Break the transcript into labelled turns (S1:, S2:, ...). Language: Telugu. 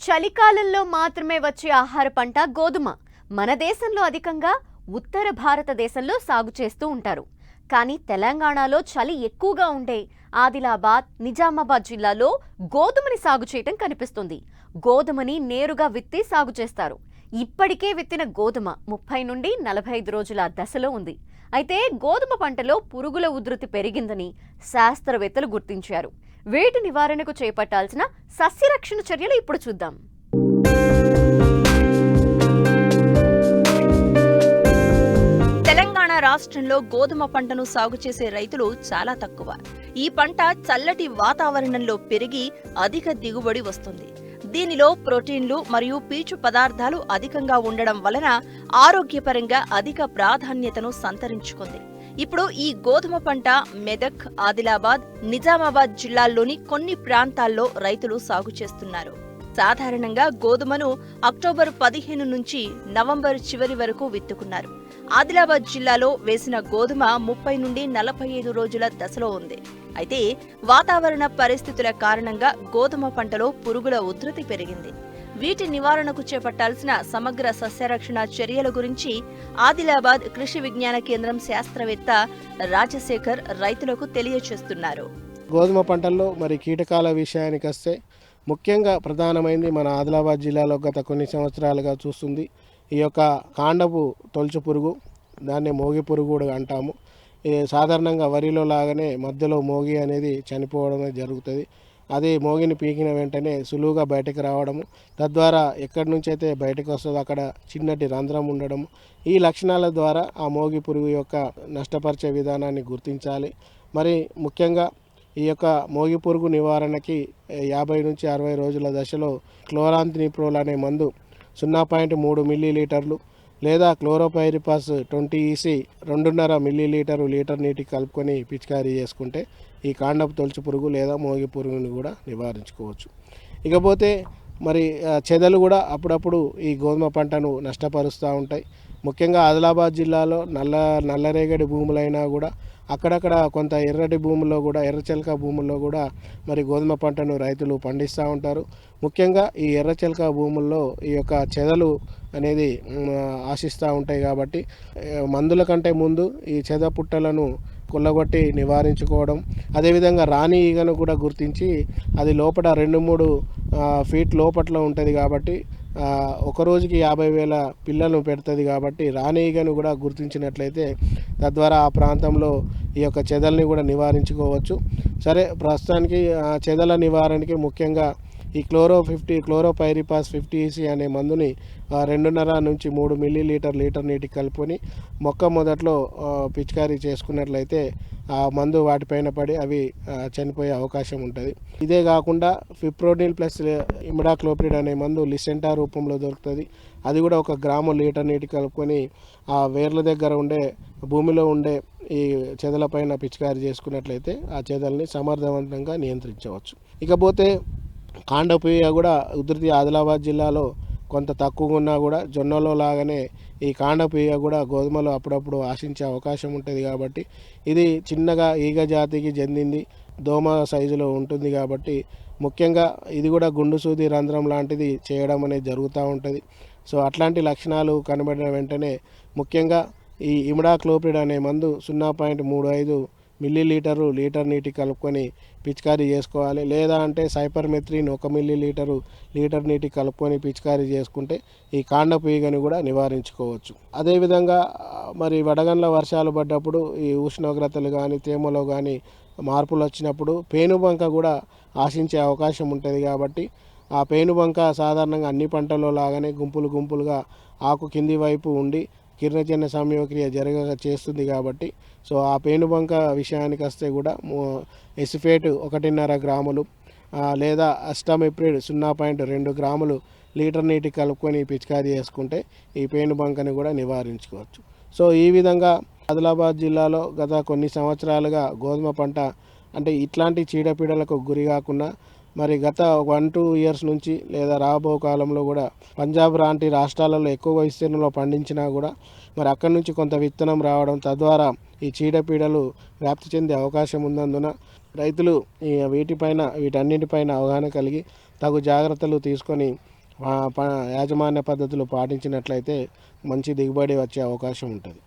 S1: చలికాలంలో మాత్రమే వచ్చే ఆహార పంట గోధుమ. మన దేశంలో అధికంగా ఉత్తర భారతదేశంలో సాగు చేస్తూ ఉంటారు. కానీ తెలంగాణలో చలి ఎక్కువగా ఉండే ఆదిలాబాద్, నిజామాబాద్ జిల్లాలో గోధుమని సాగు చేయటం కనిపిస్తుంది. గోధుమని నేరుగా విత్తి సాగు చేస్తారు. ఇప్పటికే విత్తిన గోధుమ 30 నుండి 45 రోజుల దశలో ఉంది. అయితే గోధుమ పంటలో పురుగుల ఉధృతి పెరిగిందని శాస్త్రవేత్తలు గుర్తించారు. వీటి నివారణకు చేపట్టాల్సిన సస్యరక్షణ చర్యలు ఇప్పుడు చూద్దాం.
S2: తెలంగాణ రాష్ట్రంలో గోధుమ పంటను సాగు చేసే రైతులు చాలా తక్కువ. ఈ పంట చల్లటి వాతావరణంలో పెరిగి అధిక దిగుబడి వస్తుంది. దీనిలో ప్రోటీన్లు మరియు పీచు పదార్థాలు అధికంగా ఉండడం వలన ఆరోగ్యపరంగా అధిక ప్రాధాన్యతను సంతరించుకుంది. ఇప్పుడు ఈ గోధుమ పంట మెదక్, ఆదిలాబాద్, నిజామాబాద్ జిల్లాల్లోని కొన్ని ప్రాంతాల్లో రైతులు సాగు చేస్తున్నారు. సాధారణంగా గోధుమను అక్టోబర్ 15 నుంచి నవంబర్ చివరి వరకు విత్తుకున్నారు. ఆదిలాబాద్ జిల్లాలో వేసిన గోధుమ 30 నుండి 45 రోజుల దశలో ఉంది. అయితే వాతావరణ పరిస్థితుల కారణంగా గోధుమ పంటలో పురుగుల ఉధృతి పెరిగింది. వీటి నివారణకు చేపట్టాల్సిన సమగ్ర సస్యరక్షణ చర్యల గురించి ఆదిలాబాద్ కృషి విజ్ఞాన కేంద్రం శాస్త్రవేత్త రాజశేఖర్ రైతులకు తెలియచేస్తున్నారు.
S3: గోధుమ పంటల్లో మరి కీటకాల విషయానికి వస్తే ముఖ్యంగా ప్రధానమైంది మన ఆదిలాబాద్ జిల్లాలో గత కొన్ని సంవత్సరాలుగా చూస్తుంది ఈ యొక్క కాండపు తొలుచు పురుగు, దాన్ని మోగి పురుగు కూడా అంటాము. సాధారణంగా వరిలో లాగానే మధ్యలో మోగి అనేది చనిపోవడమే జరుగుతుంది. అది మోగిని పీకిన వెంటనే సులువుగా బయటకు రావడము, తద్వారా ఎక్కడి నుంచి అయితే బయటకు వస్తుందో అక్కడ చిన్నటి రంధ్రం ఉండడము, ఈ లక్షణాల ద్వారా ఆ మోగి పురుగు యొక్క నష్టపరిచే విధానాన్ని గుర్తించాలి. మరి ముఖ్యంగా ఈ యొక్క మోగి పురుగు నివారణకి 50 నుంచి 60 రోజుల దశలో క్లోరాంథినిప్రోల్ అనే మందు 0.3 మిల్లీలీటర్లు లేదా క్లోరోపైరిపాస్ 20 EC 2.5 మిల్లీలీటరు లీటర్ నీటికి కలుపుకొని పిచికారీ చేసుకుంటే ఈ కాండపు తొలుచు పురుగు లేదా మోగి పురుగుని కూడా నివారించుకోవచ్చు. ఇకపోతే మరి చెదలు కూడా అప్పుడప్పుడు ఈ గోధుమ పంటను నష్టపరుస్తూ ఉంటాయి. ముఖ్యంగా ఆదిలాబాద్ జిల్లాలో నల్లరేగడి భూములైనా కూడా అక్కడక్కడ కొంత ఎర్రటి భూముల్లో కూడా, ఎర్రచెలక భూముల్లో కూడా మరి గోధుమ పంటను రైతులు పండిస్తూ ఉంటారు. ముఖ్యంగా ఈ ఎర్రచెలక భూముల్లో ఈ యొక్క చెదలు అనేది ఆశిస్తూ ఉంటాయి. కాబట్టి మందుల కంటే ముందు ఈ చెద పుట్టలను కొల్లగొట్టి నివారించుకోవడం, అదేవిధంగా రాణి ఈగను కూడా గుర్తించి అది లోపల 2-3 ఫీట్ లోపట్లో ఉంటుంది కాబట్టి ఒక రోజుకి 50,000 పిల్లలను పెడుతుంది. కాబట్టి రాణి ఈగను కూడా గుర్తించినట్లయితే తద్వారా ఆ ప్రాంతంలో ఈ యొక్క చెదల్ని కూడా నివారించుకోవచ్చు. సరే, ప్రస్తుతానికి చెదల నివారణకి ముఖ్యంగా ఈ క్లోరోపైరిపాస్ 50 EC అనే మందుని 2.5 నుంచి 3 మిల్లీలీటర్ లీటర్ నీటికి కలుపుకొని మొక్క మొదట్లో పిచికారీ చేసుకున్నట్లయితే ఆ మందు వాటిపైన పడి అవి చనిపోయే అవకాశం ఉంటుంది. ఇదే కాకుండా ఫిప్రోనిల్ ప్లస్ ఇమిడాక్లోప్రిడ్ అనే మందు లిసెంటా రూపంలో దొరుకుతుంది. అది కూడా 1 గ్రాము లీటర్ నీటికి కలుపుకొని ఆ వేర్ల దగ్గర ఉండే భూమిలో ఉండే ఈ చెదలపైన పిచికారీ చేసుకున్నట్లయితే ఆ చెదల్ని సమర్థవంతంగా నియంత్రించవచ్చు. ఇకపోతే కాండపు ఈగ కూడా ఉధృతి ఆదిలాబాద్ జిల్లాలో కొంత తక్కువగా ఉన్నా కూడా జొన్నలో లాగానే ఈ కాండపు ఈగ కూడా గోధుమలో అప్పుడప్పుడు ఆశించే అవకాశం ఉంటుంది. కాబట్టి ఇది చిన్నగా ఈగ జాతికి చెందింది, దోమ సైజులో ఉంటుంది. కాబట్టి ముఖ్యంగా ఇది కూడా గుండు సూది రంధ్రం లాంటిది చేయడం అనేది జరుగుతూ ఉంటుంది. సో అట్లాంటి లక్షణాలు కనబడిన వెంటనే ముఖ్యంగా ఈ ఇమిడాక్లోప్రిడ్ అనే మందు 0.35 మిల్లీలీటరు లీటర్ నీటికి కలుపుకొని పిచికారీ చేసుకోవాలి. లేదా అంటే సైపర్మెత్రిన్ 1 మిల్లీలీటరు లీటర్ నీటికి కలుపుకొని పిచికారీ చేసుకుంటే ఈ కాండపు ఈగని కూడా నివారించుకోవచ్చు. అదేవిధంగా మరి వడగండ్ల వర్షాలు పడ్డప్పుడు ఈ ఉష్ణోగ్రతలు కానీ తేమలో కానీ మార్పులు వచ్చినప్పుడు పేనుబంక కూడా ఆశించే అవకాశం ఉంటుంది. కాబట్టి ఆ పేనుబంక సాధారణంగా అన్ని పంటల్లో లాగానే గుంపులుగా ఆకు కింది వైపు ఉండి కిరణజన్య సంయోక్రియ జరగక చేస్తుంది. కాబట్టి సో ఆ పేనుబంక విషయానికి వస్తే కూడా ఎసిఫేట్ 1.5 గ్రాములు లేదా అస్టామిప్రిడ్ 0.2 గ్రాములు లీటర్ నీటికి కలుపుకొని పిచికారీ చేసుకుంటే ఈ పేనుబంకని కూడా నివారించుకోవచ్చు. సో ఈ విధంగా ఆదిలాబాద్ జిల్లాలో గత కొన్ని సంవత్సరాలుగా గోధుమ పంట అంటే ఇట్లాంటి చీడపీడలకు గురి కాకుండా మరి గత 1-2 ఇయర్స్ నుంచి లేదా రాబో కాలంలో కూడా పంజాబ్ లాంటి రాష్ట్రాలలో ఎక్కువ విస్తీర్ణంలో పండించినా కూడా మరి అక్కడి నుంచి కొంత విత్తనం రావడం, తద్వారా ఈ చీడపీడలు వ్యాప్తి చెందే అవకాశం ఉన్నందున రైతులు వీటన్నిటిపైన అవగాహన కలిగి తగు జాగ్రత్తలు తీసుకొని యాజమాన్య పద్ధతులు పాటించినట్లయితే మంచి దిగుబడి వచ్చే అవకాశం ఉంటుంది.